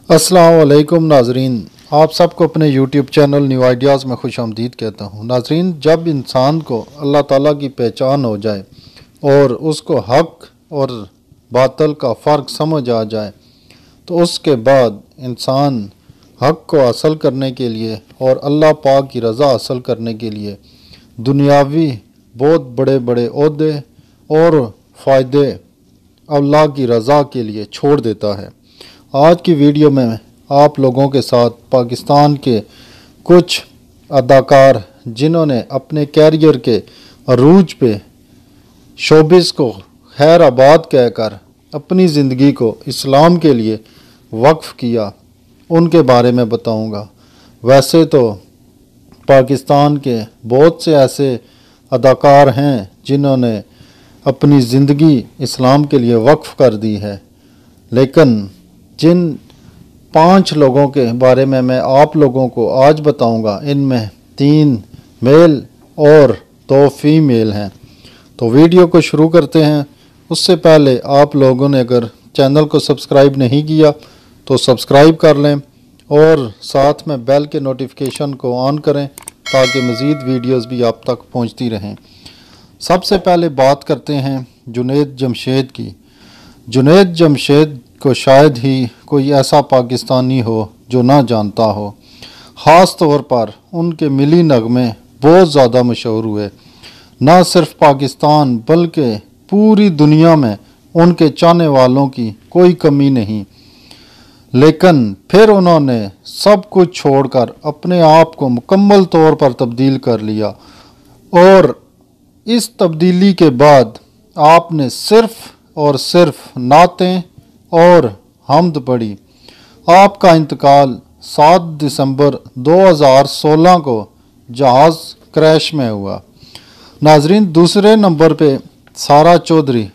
अस्सलाम वालेकुम नाजरीन, आप सबको अपने यूट्यूब चैनल न्यू आइडियाज़ में खुश आमदीद कहता हूँ। नाजरीन, जब इंसान को अल्लाह ताला की पहचान हो जाए और उसको हक़ और बातिल का फ़र्क समझ आ जाए तो उसके बाद इंसान हक़ को हासिल करने के लिए और अल्लाह पाक की रज़ा हासिल करने के लिए दुनियावी बहुत बड़े बड़े ओहदे और फ़ायदे अल्लाह की रज़ा के लिए छोड़ देता है। आज की वीडियो में आप लोगों के साथ पाकिस्तान के कुछ अदाकार जिन्होंने अपने कैरियर के अरूज पे शोबिस को खैर आबाद कहकर अपनी ज़िंदगी को इस्लाम के लिए वक्फ़ किया, उनके बारे में बताऊंगा। वैसे तो पाकिस्तान के बहुत से ऐसे अदाकार हैं जिन्होंने अपनी ज़िंदगी इस्लाम के लिए वक्फ़ कर दी है, लेकिन जिन 5 लोगों के बारे में मैं आप लोगों को आज बताऊंगा, इनमें 3 मेल और 2 फीमेल हैं। तो वीडियो को शुरू करते हैं। उससे पहले आप लोगों ने अगर चैनल को सब्सक्राइब नहीं किया तो सब्सक्राइब कर लें और साथ में बेल के नोटिफिकेशन को ऑन करें ताकि मज़ीद वीडियोस भी आप तक पहुंचती रहें। सबसे पहले बात करते हैं जुनैद जमशेद की। जुनैद जमशेद को शायद ही कोई ऐसा पाकिस्तानी हो जो ना जानता हो। ख़ास तौर पर उनके मिली नगमे बहुत ज़्यादा मशहूर हुए। ना सिर्फ पाकिस्तान बल्कि पूरी दुनिया में उनके चाहने वालों की कोई कमी नहीं। लेकिन फिर उन्होंने सब कुछ छोड़कर अपने आप को मुकम्मल तौर पर तब्दील कर लिया और इस तब्दीली के बाद आपने सिर्फ़ और सिर्फ नातें और हम्द पढ़ी। आपका इंतकाल 7 दिसंबर 2016 को जहाज़ क्रैश में हुआ। नाजरीन, दूसरे नंबर पे सारा चौधरी।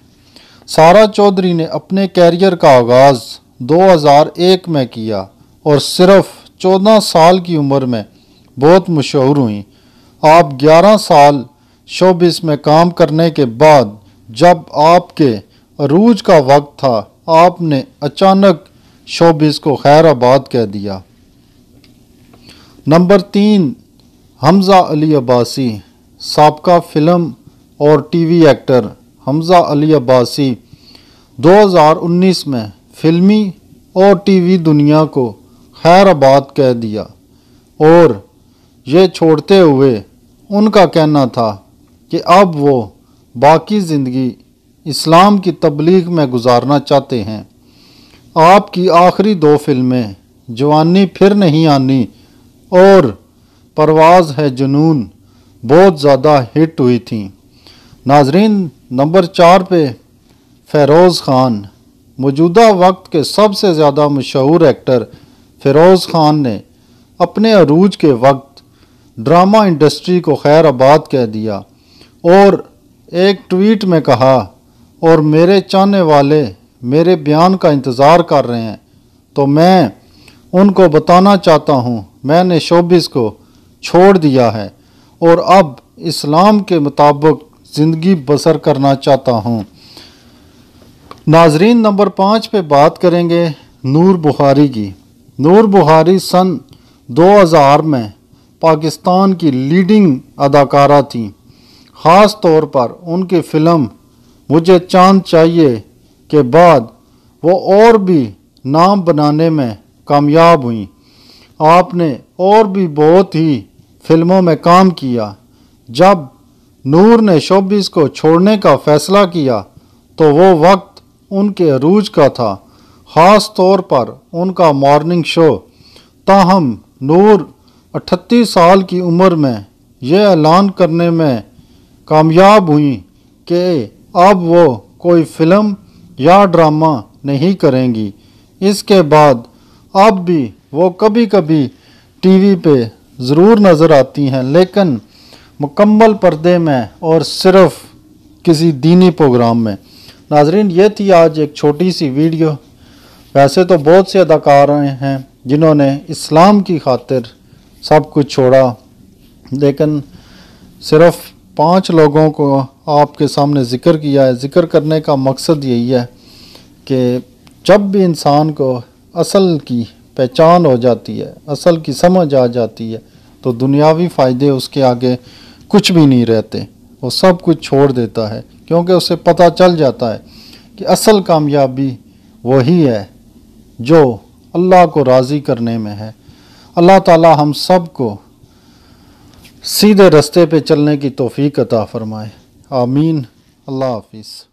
सारा चौधरी ने अपने कैरियर का आगाज़ 2001 में किया और सिर्फ 14 साल की उम्र में बहुत मशहूर हुई। आप 11 साल शोबिस में काम करने के बाद जब आपके अरूज का वक्त था, आपने अचानक शोबिस को खैर आबाद कह दिया। नंबर 3, हमज़ा अली अब्बासी। साबका फिल्म और टीवी एक्टर हमज़ा अली अब्बासी 2019 में फिल्मी और टीवी दुनिया को खैर आबाद कह दिया और ये छोड़ते हुए उनका कहना था कि अब वो बाकी ज़िंदगी इस्लाम की तबलीग में गुजारना चाहते हैं। आपकी आखिरी 2 फिल्में जवानी फिर नहीं आनी और परवाज़ है जुनून बहुत ज़्यादा हिट हुई थीं। नाजरीन, नंबर 4 पे फ़िरोज़ ख़ान। मौजूदा वक्त के सबसे ज़्यादा मशहूर एक्टर फ़िरोज़ ख़ान ने अपने अरूज के वक्त ड्रामा इंडस्ट्री को खैर आबाद कह दिया और एक ट्वीट में कहा, और मेरे चाहने वाले मेरे बयान का इंतज़ार कर रहे हैं तो मैं उनको बताना चाहता हूँ, मैंने शोबिस को छोड़ दिया है और अब इस्लाम के मुताबिक ज़िंदगी बसर करना चाहता हूँ। नाजरीन, नंबर 5 पे बात करेंगे नूर बुखारी की। नूर बुखारी सन 2000 में पाकिस्तान की लीडिंग अदाकारा थी। ख़ास तौर पर उनकी फ़िल्म मुझे चांद चाहिए के बाद वो और भी नाम बनाने में कामयाब हुई। आपने और भी बहुत ही फिल्मों में काम किया। जब नूर ने शोबिस को छोड़ने का फ़ैसला किया तो वो वक्त उनके अरूज का था, ख़ास तौर पर उनका मॉर्निंग शो। ताहम नूर 38 साल की उम्र में यह ऐलान करने में कामयाब हुई कि अब वो कोई फ़िल्म या ड्रामा नहीं करेंगी। इसके बाद अब भी वो कभी कभी टीवी पे ज़रूर नज़र आती हैं, लेकिन मुकम्मल पर्दे में और सिर्फ़ किसी दीनी प्रोग्राम में। नाजरीन, ये थी आज एक छोटी सी वीडियो। वैसे तो बहुत से अदाकार हैं जिन्होंने इस्लाम की खातिर सब कुछ छोड़ा, लेकिन सिर्फ़ 5 लोगों को आपके सामने ज़िक्र किया है। ज़िक्र करने का मकसद यही है कि जब भी इंसान को असल की پہچان ہو جاتی ہے، اصل کی سمجھ آ جاتی ہے، تو دنیاوی فائدے اس کے آگے کچھ بھی نہیں رہتے، وہ سب کچھ چھوڑ دیتا ہے، کیونکہ اسے پتہ چل جاتا ہے کہ اصل کامیابی وہی ہے جو اللہ کو راضی کرنے میں ہے۔ اللہ تعالی ہم سب کو سیدھے رستے پہ چلنے کی توفیق عطا فرمائے، آمین۔ اللہ حافظ۔